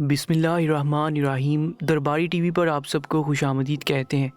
بسم اللہ الرحمن الرحیم۔ درباری ٹی وی پر آپ سب کو خوش آمدید کہتے ہیں۔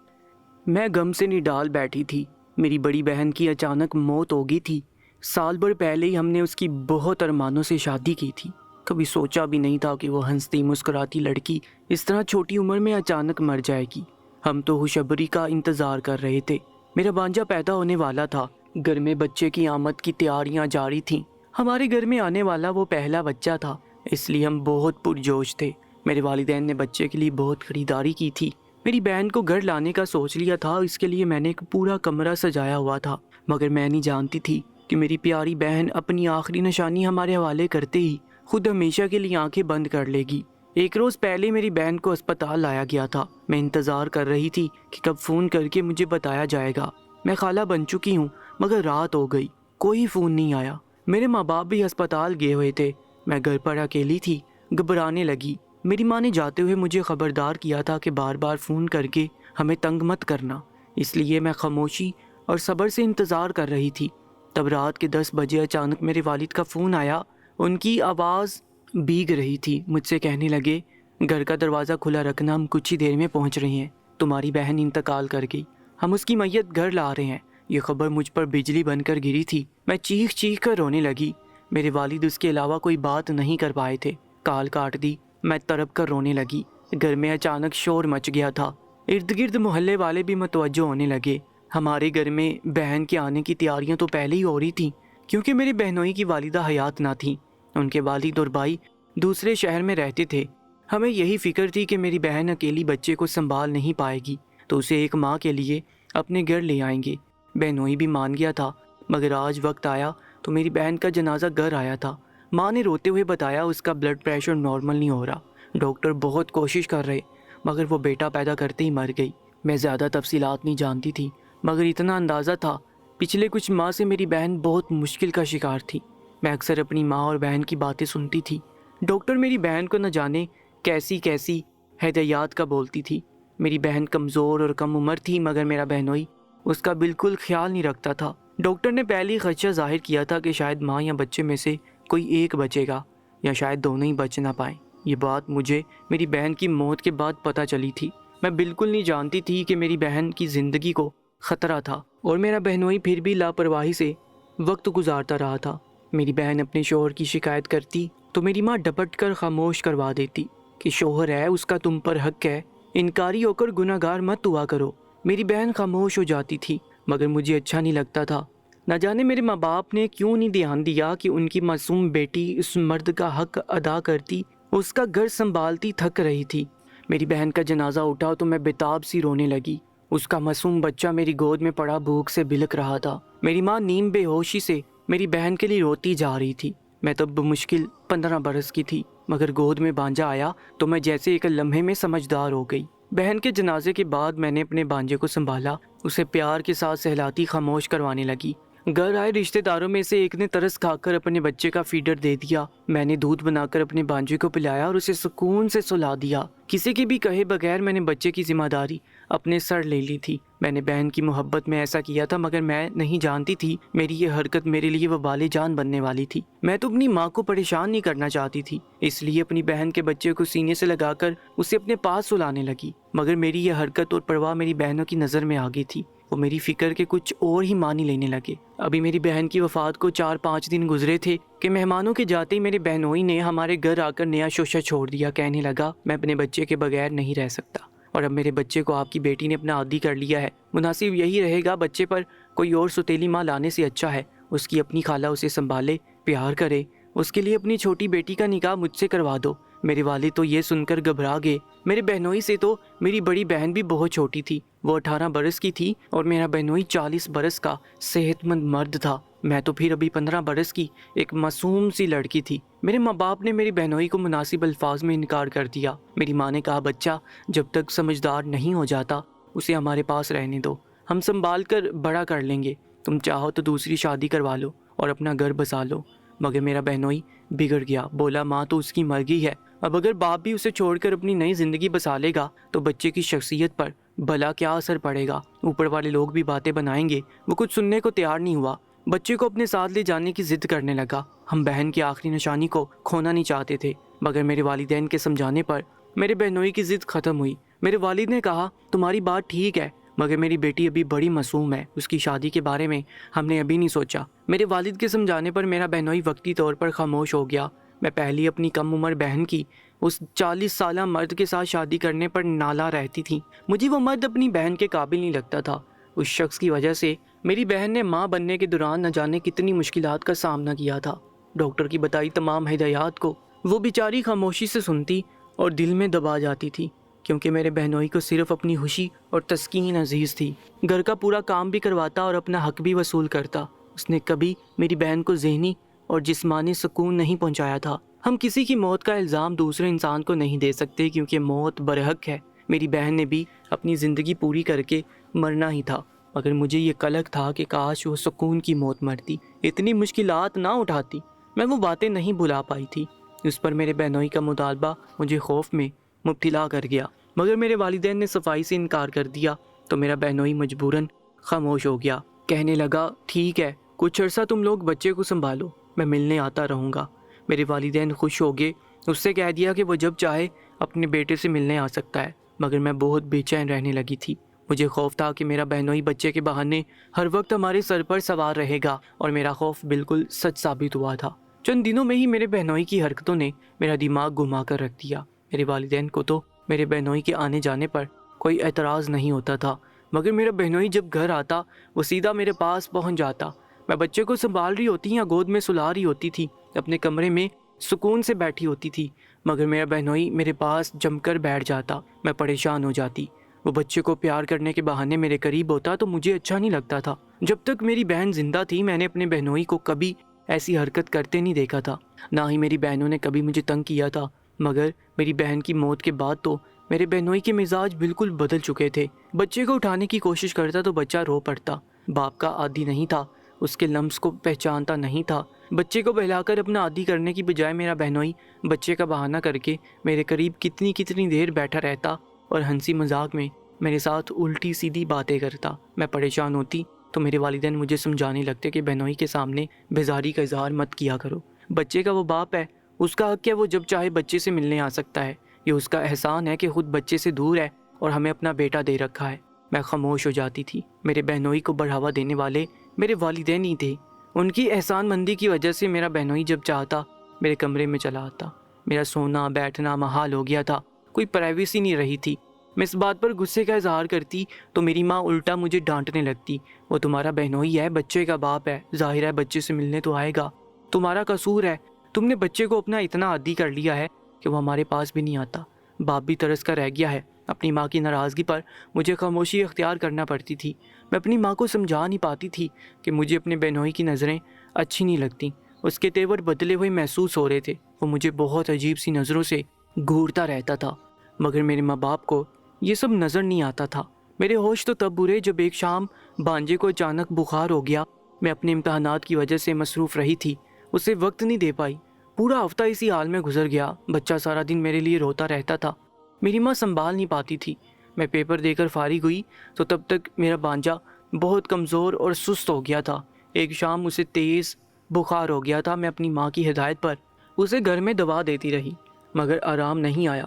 میں غم سے نڈال بیٹھی تھی۔ میری بڑی بہن کی اچانک موت ہو گئی تھی۔ سال بھر پہلے ہی ہم نے اس کی بہت ارمانوں سے شادی کی تھی۔ کبھی سوچا بھی نہیں تھا کہ وہ ہنستی مسکراتی لڑکی اس طرح چھوٹی عمر میں اچانک مر جائے گی۔ ہم تو خوشخبری کا انتظار کر رہے تھے۔ میرا بانجا پیدا ہونے والا تھا۔ گھر میں بچے کی آمد کی تیاریاں جاری تھیں۔ ہمارے گھر میں آنے والا وہ پہلا بچہ تھا، اس لیے ہم بہت پرجوش تھے۔ میرے والدین نے بچے کے لیے بہت خریداری کی تھی۔ میری بہن کو گھر لانے کا سوچ لیا تھا، اس کے لیے میں نے ایک پورا کمرہ سجایا ہوا تھا، مگر میں نہیں جانتی تھی کہ میری پیاری بہن اپنی آخری نشانی ہمارے حوالے کرتے ہی خود ہمیشہ کے لیے آنکھیں بند کر لے گی۔ ایک روز پہلے میری بہن کو اسپتال لایا گیا تھا۔ میں انتظار کر رہی تھی کہ کب فون کر کے مجھے بتایا جائے گا۔ میں خالہ بن چکی ہوں، مگر رات ہو گئی، کوئی فون نہیں آیا۔ میرے ماں باپ بھی اسپتال گئے ہوئے تھے۔ میں گھر پر اکیلی تھی، گھبرانے لگی۔ میری ماں نے جاتے ہوئے مجھے خبردار کیا تھا کہ بار بار فون کر کے ہمیں تنگ مت کرنا، اس لیے میں خاموشی اور صبر سے انتظار کر رہی تھی۔ تب رات کے 10 بجے اچانک میرے والد کا فون آیا۔ ان کی آواز بھیگ رہی تھی۔ مجھ سے کہنے لگے، گھر کا دروازہ کھلا رکھنا، ہم کچھ ہی دیر میں پہنچ رہے ہیں۔ تمہاری بہن انتقال کر گئی، ہم اس کی میت گھر لا رہے ہیں۔ یہ خبر مجھ پر بجلی بن کر گری تھی۔ میں چیخ چیخ کر رونے لگی۔ میرے والد اس کے علاوہ کوئی بات نہیں کر پائے تھے۔ کال کاٹ دی۔ میں تڑپ کر رونے لگی۔ گھر میں اچانک شور مچ گیا تھا۔ ارد گرد محلے والے بھی متوجہ ہونے لگے۔ ہمارے گھر میں بہن کے آنے کی تیاریاں تو پہلے ہی ہو رہی تھیں، کیونکہ میری بہنوئی کی والدہ حیات نہ تھیں۔ ان کے والد اور بھائی دوسرے شہر میں رہتے تھے۔ ہمیں یہی فکر تھی کہ میری بہن اکیلی بچے کو سنبھال نہیں پائے گی، تو اسے ایک ماں کے لیے اپنے گھر لے آئیں گے۔ بہنوئی بھی مان گیا تھا، مگر آج وقت آیا تو میری بہن کا جنازہ گھر آیا تھا۔ ماں نے روتے ہوئے بتایا اس کا بلڈ پریشر نارمل نہیں ہو رہا۔ ڈاکٹر بہت کوشش کر رہے، مگر وہ بیٹا پیدا کرتے ہی مر گئی۔ میں زیادہ تفصیلات نہیں جانتی تھی، مگر اتنا اندازہ تھا پچھلے کچھ ماہ سے میری بہن بہت مشکل کا شکار تھی۔ میں اکثر اپنی ماں اور بہن کی باتیں سنتی تھی۔ ڈاکٹر میری بہن کو نہ جانے کیسی کیسی ہدایات کا بولتی تھی۔ میری بہن کمزور اور کم عمر تھی، مگر میرا بہنوئی اس کا بالکل خیال نہیں رکھتا تھا۔ ڈاکٹر نے پہلے ہی خدشہ ظاہر کیا تھا کہ شاید ماں یا بچے میں سے کوئی ایک بچے گا، یا شاید دونوں ہی بچ نہ پائیں۔ یہ بات مجھے میری بہن کی موت کے بعد پتہ چلی تھی۔ میں بالکل نہیں جانتی تھی کہ میری بہن کی زندگی کو خطرہ تھا، اور میرا بہنوئی پھر بھی لاپرواہی سے وقت گزارتا رہا تھا۔ میری بہن اپنے شوہر کی شکایت کرتی تو میری ماں ڈپٹ کر خاموش کروا دیتی کہ شوہر ہے، اس کا تم پر حق ہے، انکاری ہو کر گناہ گار مت ہوا کرو۔ میری بہن خاموش ہو جاتی تھی، مگر مجھے اچھا نہیں لگتا تھا۔ نہ جانے میرے ماں باپ نے کیوں نہیں دھیان دیا کہ ان کی معصوم بیٹی اس مرد کا حق ادا کرتی، اس کا گھر سنبھالتی تھک رہی تھی۔ میری بہن کا جنازہ اٹھا تو میں بےتاب سی رونے لگی۔ اس کا معصوم بچہ میری گود میں پڑا بھوک سے بلک رہا تھا۔ میری ماں نیم بے ہوشی سے میری بہن کے لیے روتی جا رہی تھی۔ میں تب بمشکل 15 برس کی تھی، مگر گود میں بانجا آیا تو میں جیسے ایک لمحے میں سمجھدار ہو گئی۔ بہن کے جنازے کے بعد میں نے اپنے بانجے کو سنبھالا، اسے پیار کے ساتھ سہلاتی خاموش کروانے لگی۔ گھر آئے رشتہ داروں میں سے ایک نے ترس کھا کر اپنے بچے کا فیڈر دے دیا۔ میں نے دودھ بنا کر اپنے بانجے کو پلایا اور اسے سکون سے سلا دیا۔ کسی کے بھی کہے بغیر میں نے بچے کی ذمہ داری اپنے سر لے لی تھی۔ میں نے بہن کی محبت میں ایسا کیا تھا، مگر میں نہیں جانتی تھی میری یہ حرکت میرے لیے وبال جان بننے والی تھی۔ میں تو اپنی ماں کو پریشان نہیں کرنا چاہتی تھی، اس لیے اپنی بہن کے بچے کو سینے سے لگا کر اسے اپنے پاس سلانے لگی۔ مگر میری یہ حرکت اور پرواہ میری بہنوں کی نظر میں آ گئی تھی۔ وہ میری فکر کے کچھ اور ہی معنی لینے لگے۔ ابھی میری بہن کی وفات کو 4-5 دن گزرے تھے کہ مہمانوں کے جاتے ہی میرے بہنوئی نے ہمارے گھر آ کر نیا شوشہ چھوڑ دیا۔ کہنے لگا، میں اپنے بچے کے بغیر نہیں رہ سکتا، اور اب میرے بچے کو آپ کی بیٹی نے اپنا عادی کر لیا ہے۔ مناسب یہی رہے گا، بچے پر کوئی اور ستیلی ماں لانے سے اچھا ہے اس کی اپنی خالہ اسے سنبھالے، پیار کرے۔ اس کے لیے اپنی چھوٹی بیٹی کا نکاح مجھ سے کروا دو۔ میرے والد تو یہ سن کر گھبرا گئے۔ میرے بہنوئی سے تو میری بڑی بہن بھی بہت چھوٹی تھی، وہ 18 برس کی تھی، اور میرا بہنوئی 40 برس کا صحت مند مرد تھا۔ میں تو پھر ابھی 15 برس کی ایک معصوم سی لڑکی تھی۔ میرے ماں باپ نے میری بہنوئی کو مناسب الفاظ میں انکار کر دیا۔ میری ماں نے کہا، بچہ جب تک سمجھدار نہیں ہو جاتا اسے ہمارے پاس رہنے دو، ہم سنبھال کر بڑا کر لیں گے، تم چاہو تو دوسری شادی کروا لو اور اپنا گھر بسا لو۔ مگر میرا بہنوئی بگڑ گیا، بولا ماں تو اس کی مر گئی ہے، اب اگر باپ بھی اسے چھوڑ کر اپنی نئی زندگی بسا لے گا تو بچے کی شخصیت پر بھلا کیا اثر پڑے گا، اوپر والے لوگ بھی باتیں بنائیں گے۔ وہ کچھ سننے کو تیار نہیں ہوا، بچے کو اپنے ساتھ لے جانے کی ضد کرنے لگا۔ ہم بہن کی آخری نشانی کو کھونا نہیں چاہتے تھے، مگر میرے والدین کے سمجھانے پر میرے بہنوئی کی ضد ختم ہوئی۔ میرے والد نے کہا تمہاری بات ٹھیک ہے، مگر میری بیٹی ابھی بڑی معصوم ہے، اس کی شادی کے بارے میں ہم نے ابھی نہیں سوچا۔ میرے والد کے سمجھانے پر میرا بہنوئی وقتی طور پر خاموش ہو گیا۔ میں پہلی اپنی کم عمر بہن کی اس 40 سالہ مرد کے ساتھ شادی کرنے پر نالا رہتی تھی۔ مجھے وہ مرد اپنی بہن کے قابل نہیں لگتا تھا۔ اس شخص کی وجہ سے میری بہن نے ماں بننے کے دوران نہ جانے کتنی مشکلات کا سامنا کیا تھا۔ ڈاکٹر کی بتائی تمام ہدایات کو وہ بیچاری خاموشی سے سنتی اور دل میں دبا جاتی تھی، کیونکہ میرے بہنوئی کو صرف اپنی خوشی اور تسکین عزیز تھی۔ گھر کا پورا کام بھی کرواتا اور اپنا حق بھی وصول کرتا۔ اس نے کبھی میری بہن کو ذہنی اور جسمانی سکون نہیں پہنچایا تھا۔ ہم کسی کی موت کا الزام دوسرے انسان کو نہیں دے سکتے، کیونکہ موت برحق ہے۔ میری بہن نے بھی اپنی زندگی پوری کر کے مرنا ہی تھا، مگر مجھے یہ قلق تھا کہ کاش وہ سکون کی موت مرتی، اتنی مشکلات نہ اٹھاتی۔ میں وہ باتیں نہیں بھلا پائی تھی۔ اس پر میرے بہنوئی کا مطالبہ مجھے خوف میں مبتلا کر گیا، مگر میرے والدین نے صفائی سے انکار کر دیا تو میرا بہنوئی مجبوراً خاموش ہو گیا۔ کہنے لگا ٹھیک ہے، کچھ عرصہ تم لوگ بچے کو سنبھالو، میں ملنے آتا رہوں گا۔ میرے والدین خوش ہو گئے۔ اس سے کہہ دیا کہ وہ جب چاہے اپنے بیٹے سے ملنے آ سکتا ہے، مگر میں بہت بے چین رہنے لگی تھی۔ مجھے خوف تھا کہ میرا بہنوئی بچے کے بہانے ہر وقت ہمارے سر پر سوار رہے گا، اور میرا خوف بالکل سچ ثابت ہوا تھا۔ چند دنوں میں ہی میرے بہنوئی کی حرکتوں نے میرا دماغ گھما کر رکھ دیا۔ میرے والدین کو تو میرے بہنوئی کے آنے جانے پر کوئی اعتراض نہیں ہوتا تھا، مگر میرا بہنوئی جب گھر آتا وہ سیدھا میرے پاس پہنچ جاتا۔ میں بچے کو سنبھال رہی ہوتی یا گود میں سلا رہی ہوتی تھی، اپنے کمرے میں سکون سے بیٹھی ہوتی تھی، مگر میرا بہنوئی میرے پاس جم کر بیٹھ جاتا۔ میں پریشان ہو جاتی۔ وہ بچے کو پیار کرنے کے بہانے میرے قریب ہوتا تو مجھے اچھا نہیں لگتا تھا۔ جب تک میری بہن زندہ تھی میں نے اپنے بہنوئی کو کبھی ایسی حرکت کرتے نہیں دیکھا تھا، نہ ہی میری بہنوں نے کبھی مجھے تنگ کیا تھا، مگر میری بہن کی موت کے بعد تو میرے بہنوئی کے مزاج بالکل بدل چکے تھے۔ بچے کو اٹھانے کی کوشش کرتا تو بچہ رو پڑتا۔ باپ کا عادی نہیں تھا، اس کے لمس کو پہچانتا نہیں تھا۔ بچے کو بہلا کر اپنا عادی کرنے کی بجائے میرا بہنوئی بچے کا بہانہ کر کے میرے قریب کتنی دیر بیٹھا رہتا اور ہنسی مذاق میں میرے ساتھ الٹی سیدھی باتیں کرتا۔ میں پریشان ہوتی تو میرے والدین مجھے سمجھانے لگتے کہ بہنوئی کے سامنے بیزاری کا اظہار مت کیا کرو، بچے کا وہ باپ ہے، اس کا حق ہے، وہ جب چاہے بچے سے ملنے آ سکتا ہے، یہ اس کا احسان ہے کہ خود بچے سے دور ہے اور ہمیں اپنا بیٹا دے رکھا ہے۔ میں خاموش ہو جاتی تھی۔ میرے بہنوئی کو بڑھاوا دینے والے میرے والدین ہی تھے۔ ان کی احسان مندی کی وجہ سے میرا بہنوئی جب چاہتا میرے کمرے میں چلا آتا۔ میرا سونا بیٹھنا محال ہو گیا تھا، کوئی پرائیویسی نہیں رہی تھی۔ میں اس بات پر غصے کا اظہار کرتی تو میری ماں الٹا مجھے ڈانٹنے لگتی۔ وہ تمہارا بہنوئی ہے، بچے کا باپ ہے، ظاہر ہے بچے سے ملنے تو آئے گا، تمہارا قصور ہے، تم نے بچے کو اپنا اتنا عادی کر لیا ہے کہ وہ ہمارے پاس بھی نہیں آتا۔ باپ بھی ترس کر رہ گیا ہے۔ اپنی ماں کی ناراضگی پر مجھے خاموشی اختیار کرنا پڑتی تھی۔ میں اپنی ماں کو سمجھا نہیں پاتی تھی کہ مجھے اپنے بہنوئی کی نظریں اچھی نہیں لگتی۔ اس کے تیور بدلے ہوئے محسوس ہو رہے تھے۔ وہ مجھے بہت عجیب سی نظروں سے گھورتا رہتا تھا، مگر میرے ماں باپ کو یہ سب نظر نہیں آتا تھا۔ میرے ہوش تو تب برے جب ایک شام بانجے کو اچانک بخار ہو گیا۔ میں اپنے امتحانات کی وجہ سے مصروف رہی تھی، اسے وقت نہیں دے پائی۔ پورا ہفتہ اسی حال میں گزر گیا۔ بچہ سارا دن میرے لیے روتا رہتا تھا۔ میری ماں سنبھال نہیں پاتی تھی۔ میں پیپر دے کر فارغ ہوئی تو تب تک میرا بانجا بہت کمزور اور سست ہو گیا تھا۔ ایک شام اسے تیز بخار ہو گیا تھا۔ میں اپنی ماں کی ہدایت پر اسے گھر میں دوا دیتی رہی، مگر آرام نہیں آیا۔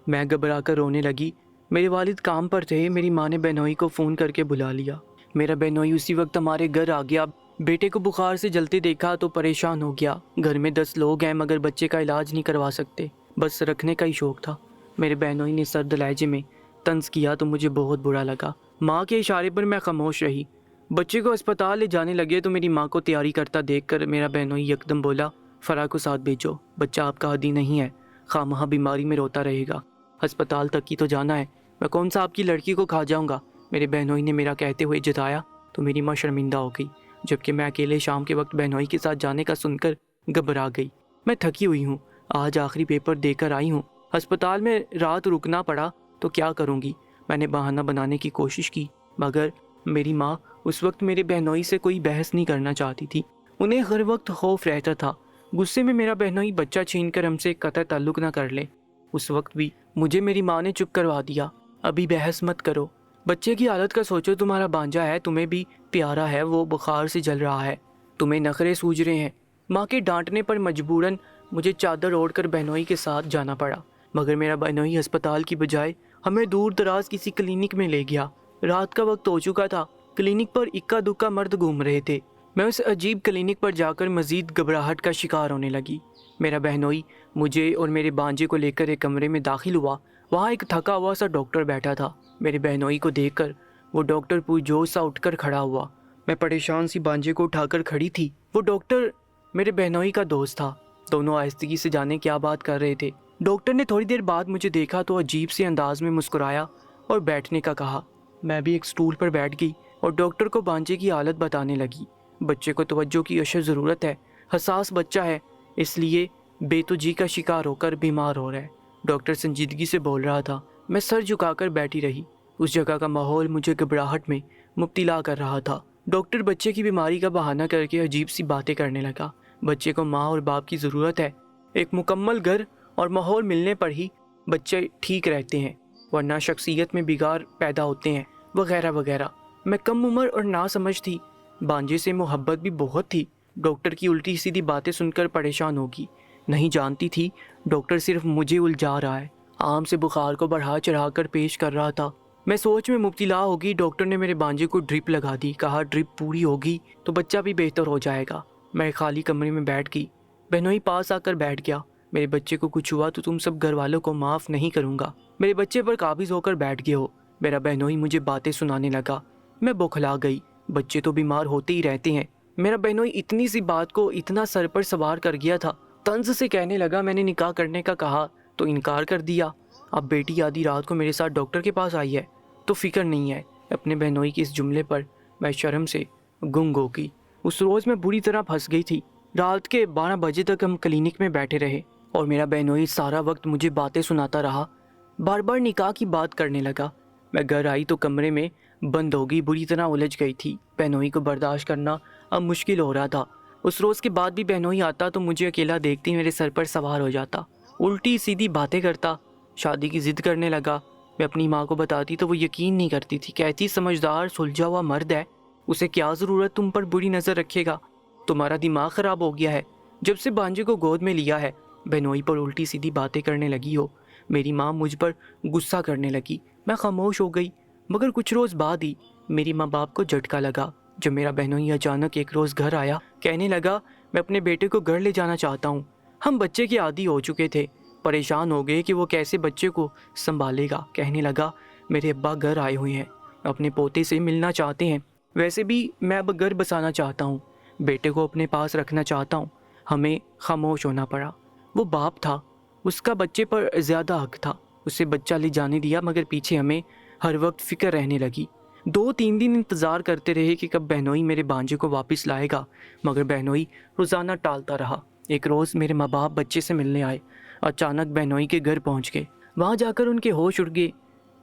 میں گھبرا کر رونے لگی۔ میرے والد کام پر تھے۔ میری ماں نے بہنوئی کو فون کر کے بلا لیا۔ میرا بہنوئی اسی وقت ہمارے گھر آ گیا۔ بیٹے کو بخار سے جلتے دیکھا تو پریشان ہو گیا۔ گھر میں 10 لوگ ہیں مگر بچے کا علاج نہیں کروا سکتے، بس رکھنے کا ہی شوق تھا۔ میرے بہنوئی نے سرد لہجے میں طنز کیا تو مجھے بہت برا لگا۔ ماں کے اشارے پر میں خاموش رہی۔ بچے کو اسپتال لے جانے لگے تو میری ماں کو تیاری کرتا دیکھ کر میرا بہنوئی یکدم بولا، فرح کو ساتھ بھیجو، بچہ آپ کا عادی نہیں ہے، خواہ بیماری میں روتا رہے گا، ہسپتال تک ہی تو جانا ہے، میں کون سا آپ کی لڑکی کو کھا جاؤں گا۔ میرے بہنوئی نے میرا کہتے ہوئے جتایا تو میری ماں شرمندہ ہو گئی، جبکہ میں اکیلے شام کے وقت بہنوئی کے ساتھ جانے کا سن کر گھبرا گئی۔ میں تھکی ہوئی ہوں، آج آخری پیپر دے کر آئی ہوں، ہسپتال میں رات رکنا پڑا تو کیا کروں گی۔ میں نے بہانہ بنانے کی کوشش کی، مگر میری ماں اس وقت میرے بہنوئی سے کوئی بحث نہیں کرنا چاہتی تھی۔ انہیں ہر وقت خوف رہتا تھا غصے میں میرا بہنوئی بچہ چھین کر ہم سے قطع تعلق نہ کر لے۔ اس وقت بھی مجھے میری ماں نے چپ کروا دیا، ابھی بحث مت کرو، بچے کی حالت کا سوچو، تمہارا بانجا ہے، تمہیں بھی پیارا ہے، وہ بخار سے جل رہا ہے، تمہیں نخرے سوج رہے ہیں۔ ماں کے ڈانٹنے پر مجبوراً مجھے چادر اوڑھ کر بہنوئی کے ساتھ جانا پڑا، مگر میرا بہنوئی ہسپتال کی بجائے ہمیں دور دراز کسی کلینک میں لے گیا۔ رات کا وقت ہو چکا تھا، کلینک پر اکا دکا مرد گھوم رہے تھے۔ میں اس عجیب کلینک پر جا کر مزید گھبراہٹ کا شکار ہونے لگی۔ میرا بہنوئی مجھے اور میرے بانجے کو لے کر ایک کمرے میں داخل ہوا۔ وہاں ایک تھکا ہوا سا ڈاکٹر بیٹھا تھا۔ میرے بہنوئی کو دیکھ کر وہ ڈاکٹر پرجوش سا اٹھ کر کھڑا ہوا۔ میں پریشان سی بانجے کو اٹھا کر کھڑی تھی۔ وہ ڈاکٹر میرے بہنوئی کا دوست تھا۔ دونوں آہستگی سے جانے کیا بات کر رہے تھے۔ ڈاکٹر نے تھوڑی دیر بعد مجھے دیکھا تو عجیب سے انداز میں مسکرایا اور بیٹھنے کا کہا۔ میں بھی ایک سٹول پر بیٹھ گئی اور ڈاکٹر کو بانجے کی حالت بتانے لگی۔ بچے کو توجہ کی اشد ضرورت ہے، حساس بچہ ہے، اس لیے بے توجہی کا شکار ہو کر بیمار ہو رہا ہے۔ ڈاکٹر سنجیدگی سے بول رہا تھا۔ میں سر جھکا کر بیٹھی رہی۔ اس جگہ کا ماحول مجھے گھبراہٹ میں مبتلا کر رہا تھا۔ ڈاکٹر بچے کی بیماری کا بہانہ کر کے عجیب سی باتیں کرنے لگا۔ بچے کو ماں اور باپ کی ضرورت ہے، ایک مکمل گھر اور ماحول ملنے پر ہی بچے ٹھیک رہتے ہیں، ورنہ شخصیت میں بگاڑ پیدا ہوتے ہیں، وغیرہ وغیرہ۔ میں کم عمر اور ناسمجھ تھی، بانجے سے محبت بھی بہت تھی۔ ڈاکٹر کی الٹی سیدھی باتیں سن کر پریشان ہوگی، نہیں جانتی تھی ڈاکٹر صرف مجھے الجھا رہا ہے، عام سے بخار کو بڑھا چڑھا کر پیش کر رہا تھا۔ میں سوچ میں مبتلا ہوگی۔ ڈاکٹر نے میرے بانجے کو ڈرپ لگا دی، کہا ڈرپ پوری ہوگی تو بچہ بھی بہتر ہو جائے گا۔ میں خالی کمرے میں بیٹھ گئی۔ بہنوئی پاس آ کر بیٹھ گیا۔ میرے بچے کو کچھ ہوا تو تم سب گھر والوں کو معاف نہیں کروں گا۔ میرے بچے پر قابض ہو کر بیٹھ گئے ہو۔ میرا بہنوئی مجھے باتیں سنانے لگا۔ میں بوکھلا گئی۔ بچے تو بیمار ہوتے ہی رہتے ہیں۔ میرا بہنوئی اتنی سی بات کو اتنا سر پر سوار کر گیا تھا۔ طنز سے کہنے لگا، میں نے نکاح کرنے کا کہا تو انکار کر دیا۔ اب بیٹی آدھی رات کو میرے ساتھ ڈاکٹر کے پاس آئی ہے تو فکر نہیں ہے۔ اپنے بہنوئی کے اس جملے پر میں شرم سے گنگ ہو گئی۔ اس روز میں بری طرح پھنس گئی تھی۔ رات کے 12 بجے تک ہم کلینک میں بیٹھے رہے اور میرا بہنوئی سارا وقت مجھے باتیں سناتا رہا، بار بار نکاح کی بات کرنے لگا۔ میں گھر آئی تو کمرے میں بند ہو گئی، بری طرح الجھ گئی تھی۔ بہنوئی کو برداشت کرنا اب مشکل ہو رہا تھا۔ اس روز کے بعد بھی بہنوئی آتا تو مجھے اکیلا دیکھتی میرے سر پر سوار ہو جاتا، الٹی سیدھی باتیں کرتا، شادی کی ضد کرنے لگا۔ میں اپنی ماں کو بتاتی تو وہ یقین نہیں کرتی تھی، کہتی سمجھدار سلجھا ہوا مرد ہے، اسے کیا ضرورت تم پر بری نظر رکھے گا، تمہارا دماغ خراب ہو گیا ہے جب سے بانجے کو گود میں لیا ہے۔ بہنوئی پر الٹی سیدھی باتیں کرنے لگی ہو۔ میری ماں مجھ پر غصہ کرنے لگی۔ میں خاموش ہو گئی، مگر کچھ روز بعد ہی میری ماں باپ کو جھٹکا لگا جب میرا بہنوئی اچانک ایک روز گھر آیا۔ کہنے لگا، میں اپنے بیٹے کو گھر لے جانا چاہتا ہوں۔ ہم بچے کے عادی ہو چکے تھے، پریشان ہو گئے کہ وہ کیسے بچے کو سنبھالے گا۔ کہنے لگا، میرے ابا گھر آئے ہوئے ہیں، اپنے پوتے سے ملنا چاہتے ہیں، ویسے بھی میں اب گھر بسانا چاہتا ہوں، بیٹے کو اپنے پاس رکھنا چاہتا ہوں۔ ہمیں خاموش ہونا پڑا۔ وہ باپ تھا، اس کا بچے پر زیادہ حق تھا، اسے بچہ لے جانے دیا، مگر پیچھے ہمیں ہر وقت فکر رہنے لگی۔ 2-3 دن انتظار کرتے رہے کہ کب بہنوئی میرے بانجے کو واپس لائے گا، مگر بہنوئی روزانہ ٹالتا رہا۔ ایک روز میرے ماں باپ بچے سے ملنے آئے، اچانک بہنوئی کے گھر پہنچ گئے۔ وہاں جا کر ان کے ہوش اڑ گئے۔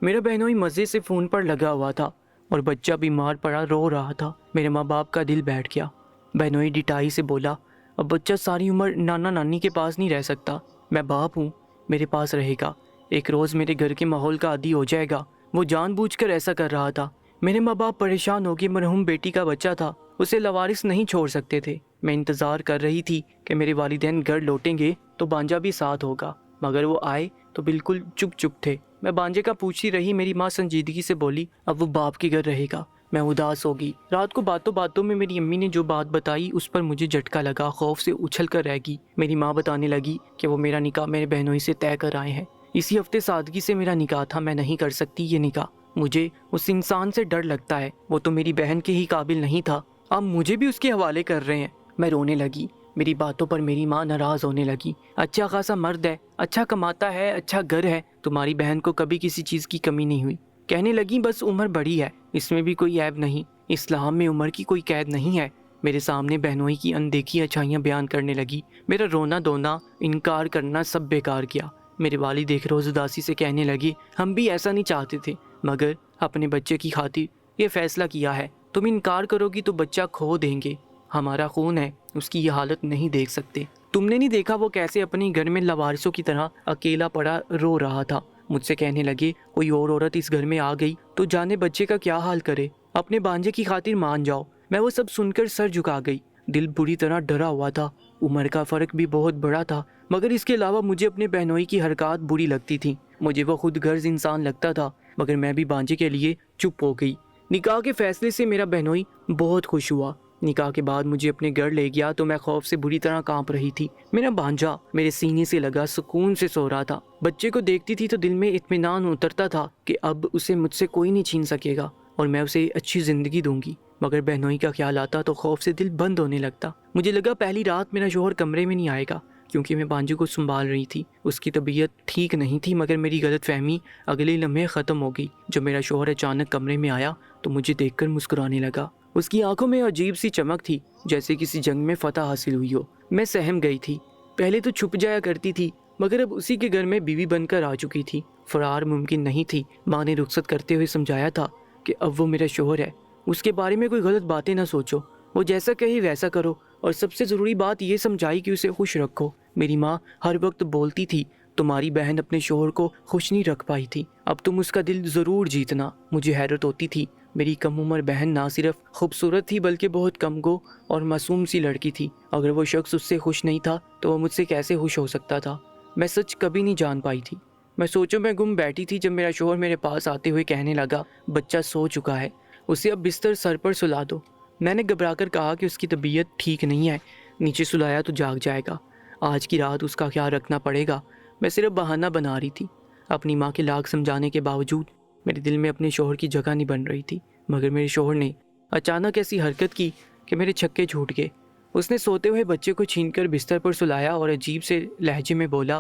میرا بہنوئی مزے سے فون پر لگا ہوا تھا اور بچہ بیمار پڑا رو رہا تھا۔ میرے ماں باپ کا دل بیٹھ گیا۔ بہنوئی ڈٹائی سے بولا، اب بچہ ساری عمر نانا نانی کے پاس نہیں رہ سکتا، میں باپ ہوں، میرے پاس رہے گا، ایک روز میرے گھر کے ماحول کا عادی ہو جائے گا۔ وہ جان بوجھ کر ایسا کر رہا تھا۔ میرے ماں باپ پریشان ہو کے، مرحوم بیٹی کا بچہ تھا، اسے لاوارث نہیں چھوڑ سکتے تھے۔ میں انتظار کر رہی تھی کہ میرے والدین گھر لوٹیں گے تو بانجا بھی ساتھ ہوگا، مگر وہ آئے تو بالکل چپ چپ تھے۔ میں بانجے کا پوچھتی رہی، میری ماں سنجیدگی سے بولی، اب وہ باپ کے گھر رہے گا۔ میں اداس ہو گئی۔ رات کو باتوں باتوں میں میری امی نے جو بات بتائی اس پر مجھے جھٹکا لگا، خوف سے اچھل کر رہ گئی۔ میری ماں بتانے لگی کہ وہ میرا نکاح میرے بہنوئی سے طے کر آئے ہیں، اسی ہفتے سادگی سے میرا نکاح تھا، میں نہیں کر سکتی یہ نکاح، مجھے اس انسان سے ڈر لگتا ہے، وہ تو میری بہن کے ہی قابل نہیں تھا، اب مجھے بھی اس کے حوالے کر رہے ہیں۔ میں رونے لگی۔ میری باتوں پر میری ماں ناراض ہونے لگی۔ اچھا خاصا مرد ہے، اچھا کماتا ہے، اچھا گھر ہے، تمہاری بہن کو کبھی کسی چیز کی کمی نہیں ہوئی۔ کہنے لگی، بس عمر بڑی ہے، اس میں بھی کوئی عیب نہیں، اسلام میں عمر کی کوئی قید نہیں ہے۔ میرے سامنے بہنوئی کی اندیکھی اچھائیاں بیان کرنے لگی۔ میرا رونا دھونا، انکار کرنا سب بیکار کیا۔ میرے والد ایک روز اداسی سے کہنے لگے، ہم بھی ایسا نہیں چاہتے تھے، مگر اپنے بچے کی خاطر یہ فیصلہ کیا ہے، تم انکار کرو گی تو بچہ کھو دیں گے، ہمارا خون ہے، اس کی یہ حالت نہیں دیکھ سکتے۔ تم نے نہیں دیکھا وہ کیسے اپنے گھر میں لاوارثوں کی طرح اکیلا پڑا رو رہا تھا۔ مجھ سے کہنے لگے، کوئی اور عورت اس گھر میں آ گئی تو جانے بچے کا کیا حال کرے، اپنے بانجے کی خاطر مان جاؤ۔ میں وہ سب سن کر سر جھکا گئی۔ دل بری طرح ڈرا ہوا تھا۔ عمر کا فرق بھی بہت بڑا تھا، مگر اس کے علاوہ مجھے اپنے بہنوئی کی حرکات بری لگتی تھیں۔ مجھے وہ خود غرض انسان لگتا تھا، مگر میں بھی بانجے کے لیے چپ ہو گئی۔ نکاح کے فیصلے سے میرا بہنوئی بہت خوش ہوا۔ نکاح کے بعد مجھے اپنے گھر لے گیا تو میں خوف سے بری طرح کانپ رہی تھی۔ میرا بھانجا میرے سینے سے لگا سکون سے سو رہا تھا۔ بچے کو دیکھتی تھی تو دل میں اطمینان اترتا تھا کہ اب اسے مجھ سے کوئی نہیں چھین سکے گا اور میں اسے اچھی زندگی دوں گی۔ مگر بہنوئی کا خیال آتا تو خوف سے دل بند ہونے لگتا۔ مجھے لگا پہلی رات میرا شوہر کمرے میں نہیں آئے گا، کیونکہ میں بانجے کو سنبھال رہی تھی۔ اس کی طبیعت ٹھیک نہیں تھی، مگر میری غلط فہمی اگلے لمحے ختم ہو گئی جب میرا شوہر اچانک کمرے میں آیا تو مجھے دیکھ کر مسکرانے لگا۔ اس کی آنکھوں میں عجیب سی چمک تھی، جیسے کسی جنگ میں فتح حاصل ہوئی ہو۔ میں سہم گئی تھی۔ پہلے تو چھپ جایا کرتی تھی، مگر اب اسی کے گھر میں بیوی بن کر آ چکی تھی۔ فرار ممکن نہیں تھی۔ ماں نے رخصت کرتے ہوئے سمجھایا تھا کہ اب وہ میرا شوہر ہے، اس کے بارے میں کوئی غلط باتیں نہ سوچو، وہ جیسا کہے ویسا کرو، اور سب سے ضروری بات یہ سمجھائی کہ اسے خوش رکھو۔ میری ماں ہر وقت بولتی تھی تمہاری بہن اپنے شوہر کو خوش نہیں رکھ پائی تھی، اب تم اس کا دل ضرور جیتنا۔ مجھے حیرت ہوتی تھی، میری کم عمر بہن نہ صرف خوبصورت تھی بلکہ بہت کم گو اور معصوم سی لڑکی تھی۔ اگر وہ شخص اس سے خوش نہیں تھا تو وہ مجھ سے کیسے خوش ہو سکتا تھا؟ میں سچ کبھی نہیں جان پائی تھی۔ میں سوچوں میں گم بیٹھی تھی جب میرا شوہر میرے پاس آتے ہوئے کہنے لگا بچہ سو چکا ہے، اسے اب بستر سر پر سلا دو۔ میں نے گھبرا کر کہا کہ اس کی طبیعت ٹھیک نہیں ہے، نیچے سلایا تو جاگ جائے گا، آج کی رات اس کا خیال رکھنا پڑے گا۔ میں صرف بہانہ بنا رہی تھی۔ اپنی ماں کے لاکھ سمجھانے کے باوجود میرے دل میں اپنے شوہر کی جگہ نہیں بن رہی تھی۔ مگر میرے شوہر نے اچانک ایسی حرکت کی کہ میرے چھکے چھوٹ گئے۔ اس نے سوتے ہوئے بچے کو چھین کر بستر پر سلایا اور عجیب سے لہجے میں بولا،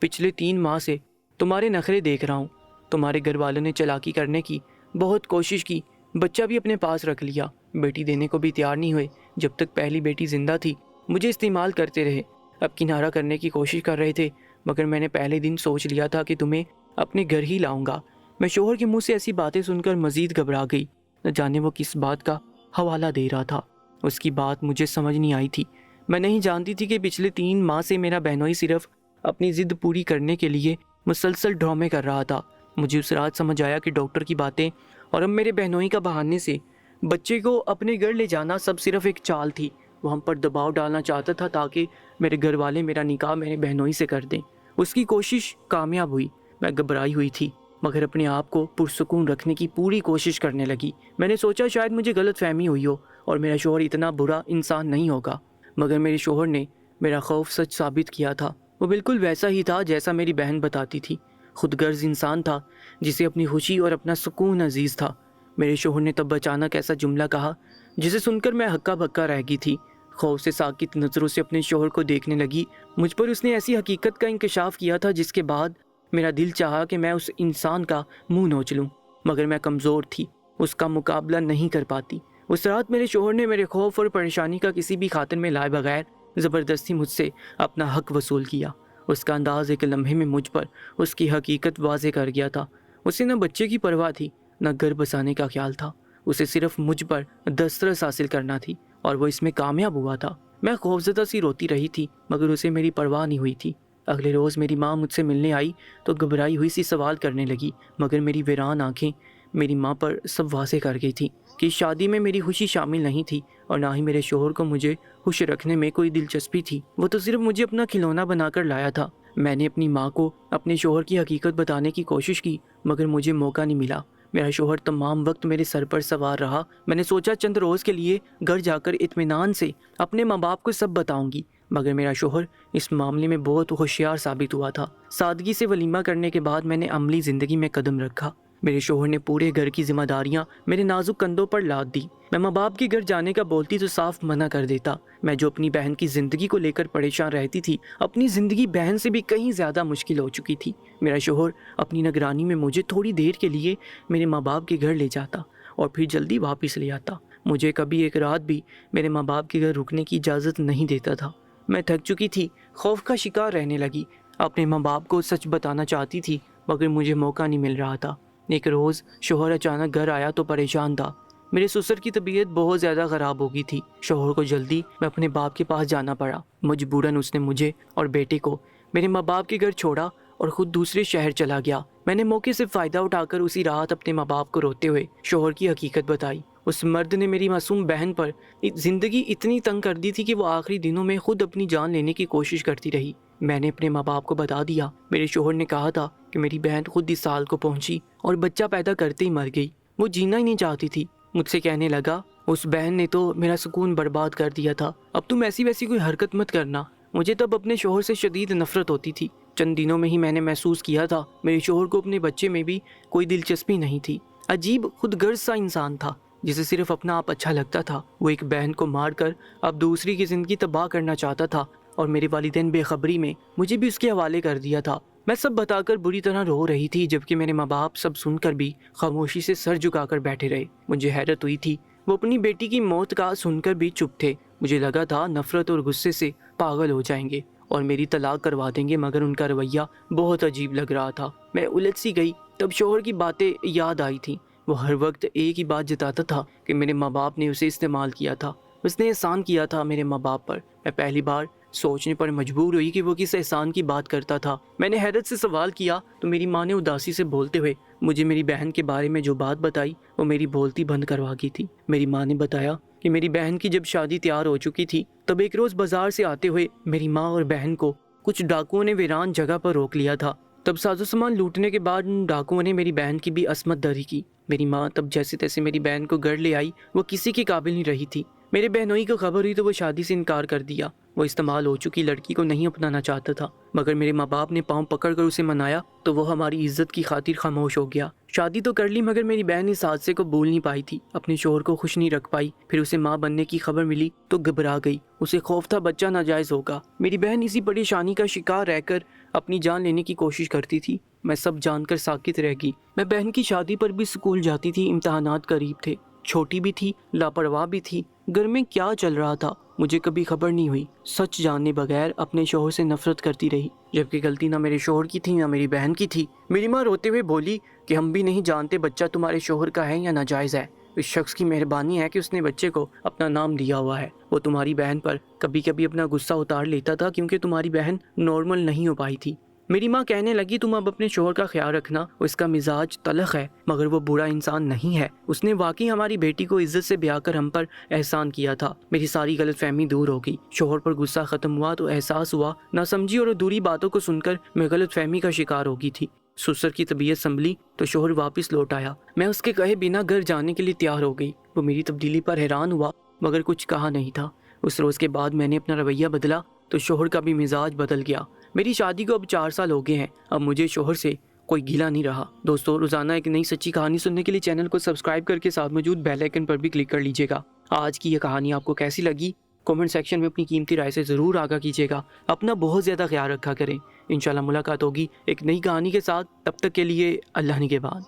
پچھلے 3 ماہ سے تمہارے نخرے دیکھ رہا ہوں، تمہارے گھر والوں نے چالاکی کرنے کی بہت کوشش کی، بچہ بھی اپنے پاس رکھ لیا، بیٹی دینے کو بھی تیار نہیں ہوئے۔ جب تک پہلی بیٹی زندہ تھی مجھے استعمال کرتے رہے، اب کنارہ کرنے کی کوشش کر رہے تھے، مگر میں نے پہلے دن سوچ لیا تھا کہ تمہیں اپنے گھر ہی لاؤں گا۔ میں شوہر کے منہ سے ایسی باتیں سن کر مزید گھبرا گئی، نہ جانے وہ کس بات کا حوالہ دے رہا تھا۔ اس کی بات مجھے سمجھ نہیں آئی تھی۔ میں نہیں جانتی تھی کہ پچھلے 3 ماہ سے میرا بہنوئی صرف اپنی ضد پوری کرنے کے لیے مسلسل ڈرامے کر رہا تھا۔ مجھے اس رات سمجھ آیا کہ ڈاکٹر کی باتیں اور اب میرے بہنوئی کا بہانے سے بچے کو اپنے گھر لے جانا سب صرف ایک چال تھی۔ وہ ہم پر دباؤ ڈالنا چاہتا تھا تاکہ میرے گھر والے میرا نکاح میرے بہنوئی سے کر دیں۔ اس کی کوشش کامیاب ہوئی۔ میں گھبرائی ہوئی تھی، مگر اپنے آپ کو پرسکون رکھنے کی پوری کوشش کرنے لگی۔ میں نے سوچا شاید مجھے غلط فہمی ہوئی ہو اور میرا شوہر اتنا برا انسان نہیں ہوگا، مگر میرے شوہر نے میرا خوف سچ ثابت کیا تھا۔ وہ بالکل ویسا ہی تھا جیسا میری بہن بتاتی تھی، خود غرض انسان تھا جسے اپنی خوشی اور اپنا سکون عزیز تھا۔ میرے شوہر نے تب اچانک ایسا جملہ کہا جسے سن کر میں ہکا بکا رہ گئی تھی۔ خوف سے ساکت نظروں سے اپنے شوہر کو دیکھنے لگی۔ مجھ پر اس نے ایسی حقیقت کا انکشاف کیا تھا جس کے بعد میرا دل چاہا کہ میں اس انسان کا منہ نوچ لوں، مگر میں کمزور تھی، اس کا مقابلہ نہیں کر پاتی۔ اس رات میرے شوہر نے میرے خوف اور پریشانی کا کسی بھی خاطر میں لائے بغیر زبردستی مجھ سے اپنا حق وصول کیا۔ اس کا انداز ایک لمحے میں مجھ پر اس کی حقیقت واضح کر گیا تھا۔ اسے نہ بچے کی پرواہ تھی، نہ گھر بسانے کا خیال تھا، اسے صرف مجھ پر دسترس حاصل کرنا تھی، اور وہ اس میں کامیاب ہوا تھا۔ میں خوفزدہ سی روتی رہی تھی، مگر اسے میری پرواہ نہیں ہوئی تھی۔ اگلے روز میری ماں مجھ سے ملنے آئی تو گھبرائی ہوئی سی سوال کرنے لگی، مگر میری ویران آنکھیں میری ماں پر سب واضح کر گئی تھی کہ اس شادی میں میری خوشی شامل نہیں تھی، اور نہ ہی میرے شوہر کو مجھے خوش رکھنے میں کوئی دلچسپی تھی۔ وہ تو صرف مجھے اپنا کھلونا بنا کر لایا تھا۔ میں نے اپنی ماں کو اپنے شوہر کی حقیقت بتانے کی کوشش کی، مگر مجھے موقع نہیں ملا۔ میرا شوہر تمام وقت میرے سر پر سوار رہا۔ میں نے سوچا چند روز کے لیے گھر جا کر اطمینان سے اپنے ماں باپ کو سب بتاؤں گی، مگر میرا شوہر اس معاملے میں بہت ہوشیار ثابت ہوا تھا۔ سادگی سے ولیمہ کرنے کے بعد میں نے عملی زندگی میں قدم رکھا۔ میرے شوہر نے پورے گھر کی ذمہ داریاں میرے نازک کندھوں پر لاد دی۔ میں ماں باپ کے گھر جانے کا بولتی تو صاف منع کر دیتا۔ میں جو اپنی بہن کی زندگی کو لے کر پریشان رہتی تھی، اپنی زندگی بہن سے بھی کہیں زیادہ مشکل ہو چکی تھی۔ میرا شوہر اپنی نگرانی میں مجھے تھوڑی دیر کے لیے میرے ماں باپ کے گھر لے جاتا اور پھر جلدی واپس لے آتا۔ مجھے کبھی ایک رات بھی میرے ماں باپ کے گھر رکنے کی اجازت نہیں دیتا تھا۔ میں تھک چکی تھی، خوف کا شکار رہنے لگی، اپنے ماں باپ کو سچ بتانا چاہتی تھی، مگر مجھے موقع نہیں مل رہا تھا۔ ایک روز شوہر اچانک گھر آیا تو پریشان تھا۔ میرے سسر کی طبیعت بہت زیادہ خراب ہو گئی تھی۔ شوہر کو جلدی میں اپنے باپ کے پاس جانا پڑا۔ مجبوراً اس نے مجھے اور بیٹے کو میرے ماں باپ کے گھر چھوڑا اور خود دوسرے شہر چلا گیا۔ میں نے موقع سے فائدہ اٹھا کر اسی رات اپنے ماں باپ کو روتے ہوئے شوہر کی حقیقت بتائی۔ اس مرد نے میری معصوم بہن پر زندگی اتنی تنگ کر دی تھی کہ وہ آخری دنوں میں خود اپنی جان لینے کی کوشش کرتی رہی۔ میں نے اپنے ماں باپ کو بتا دیا۔ میرے شوہر نے کہا تھا کہ میری بہن خود اس سال کو پہنچی اور بچہ پیدا کرتے ہی مر گئی، وہ جینا ہی نہیں چاہتی تھی۔ مجھ سے کہنے لگا، اس بہن نے تو میرا سکون برباد کر دیا تھا، اب تم ایسی ویسی کوئی حرکت مت کرنا۔ مجھے تب اپنے شوہر سے شدید نفرت ہوتی تھی۔ چند دنوں میں ہی میں نے محسوس کیا تھا میرے شوہر کو اپنے بچے میں بھی کوئی دلچسپی نہیں تھی۔ عجیب خود غرض سا انسان تھا جسے صرف اپنا آپ اچھا لگتا تھا۔ وہ ایک بہن کو مار کر اب دوسری کی زندگی تباہ کرنا چاہتا تھا، اور میرے والدین بے خبری میں مجھے بھی اس کے حوالے کر دیا تھا۔ میں سب بتا کر بری طرح رو رہی تھی، جبکہ میرے ماں باپ سب سن کر بھی خاموشی سے سر جھکا کر بیٹھے رہے۔ مجھے حیرت ہوئی تھی، وہ اپنی بیٹی کی موت کا سن کر بھی چپ تھے۔ مجھے لگا تھا نفرت اور غصے سے پاگل ہو جائیں گے اور میری طلاق کروا دیں گے، مگر ان کا رویہ بہت عجیب لگ رہا تھا۔ میں الجھ سی گئی۔ تب شوہر کی باتیں یاد آئی تھیں۔ وہ ہر وقت ایک ہی بات جتاتا تھا کہ میرے ماں باپ نے اسے استعمال کیا تھا، اس نے احسان کیا تھا میرے ماں باپ پر۔ میں پہلی بار سوچنے پر مجبور ہوئی کہ وہ کس احسان کی بات کرتا تھا۔ میں نے حیرت سے سوال کیا تو میری ماں نے اداسی سے بولتے ہوئے مجھے میری بہن کے بارے میں جو بات بتائی وہ میری بولتی بند کروا گئی تھی۔ میری ماں نے بتایا کہ میری بہن کی جب شادی تیار ہو چکی تھی، تب ایک روز بازار سے آتے ہوئے میری ماں اور بہن کو کچھ ڈاکوؤں نے ویران جگہ پر روک لیا تھا۔ تب ساز و سامان لوٹنے کے بعد ان ڈاکوؤں نے میری بہن کی بھی عصمت دری کی۔ میری ماں تب جیسے تیسے میری بہن کو گھر لے آئی، وہ کسی کے قابل نہیں رہی تھی۔ میرے بہنوئی کو خبر ہوئی تو وہ شادی سے انکار کر دیا۔ وہ استعمال ہو چکی لڑکی کو نہیں اپنانا چاہتا تھا، مگر میرے ماں باپ نے پاؤں پکڑ کر اسے منایا تو وہ ہماری عزت کی خاطر خاموش ہو گیا۔ شادی تو کر لی، مگر میری بہن اس حادثے کو بھول نہیں پائی تھی، اپنے شوہر کو خوش نہیں رکھ پائی۔ پھر اسے ماں بننے کی خبر ملی تو گھبرا گئی، اسے خوف تھا بچہ ناجائز ہوگا۔ میری بہن اسی پریشانی کا شکار رہ کر اپنی جان لینے کی کوشش کرتی تھی۔ میں سب جان کر ساکت رہ گئی۔ میں بہن کی شادی پر بھی اسکول جاتی تھی، امتحانات قریب تھے، چھوٹی بھی تھی، لاپرواہ بھی تھی۔ گھر میں کیا چل رہا تھا مجھے کبھی خبر نہیں ہوئی۔ سچ جاننے بغیر اپنے شوہر سے نفرت کرتی رہی، جبکہ غلطی نہ میرے شوہر کی تھی نہ میری بہن کی تھی۔ میری ماں روتے ہوئے بولی کہ ہم بھی نہیں جانتے بچہ تمہارے شوہر کا ہے یا ناجائز ہے، اس شخص کی مہربانی ہے کہ اس نے بچے کو اپنا نام دیا ہوا ہے۔ وہ تمہاری بہن پر کبھی کبھی اپنا غصہ اتار لیتا تھا کیونکہ تمہاری بہن نارمل نہیں ہو پائی تھی۔ میری ماں کہنے لگی تم اب اپنے شوہر کا خیال رکھنا، اس کا مزاج تلخ ہے مگر وہ برا انسان نہیں ہے، اس نے واقعی ہماری بیٹی کو عزت سے بیاہ کر ہم پر احسان کیا تھا۔ میری ساری غلط فہمی دور ہو گئی، شوہر پر غصہ ختم ہوا تو احساس ہوا ناسمجھی اور ادھوری باتوں کو سن کر میں غلط فہمی کا شکار ہو گئی تھی۔ سسر کی طبیعت سنبھلی تو شوہر واپس لوٹ آیا۔ میں اس کے کہے بنا گھر جانے کے لیے تیار ہو گئی۔ وہ میری تبدیلی پر حیران ہوا مگر کچھ کہا نہیں تھا۔ اس روز کے بعد میں نے اپنا رویہ بدلا تو شوہر کا بھی مزاج بدل گیا۔ میری شادی کو اب 4 سال ہو گئے ہیں، اب مجھے شوہر سے کوئی گلہ نہیں رہا۔ دوستو، روزانہ ایک نئی سچی کہانی سننے کے لیے چینل کو سبسکرائب کر کے ساتھ موجود بیل آئیکن پر بھی کلک کر لیجیے گا۔ آج کی یہ کہانی آپ کو کیسی لگی؟ کمنٹ سیکشن میں اپنی قیمتی رائے سے ضرور آگاہ کیجیے گا۔ اپنا بہت زیادہ خیال رکھا کریں۔ انشاءاللہ ملاقات ہوگی ایک نئی کہانی کے ساتھ، تب تک کے لیے اللہ نگہبان۔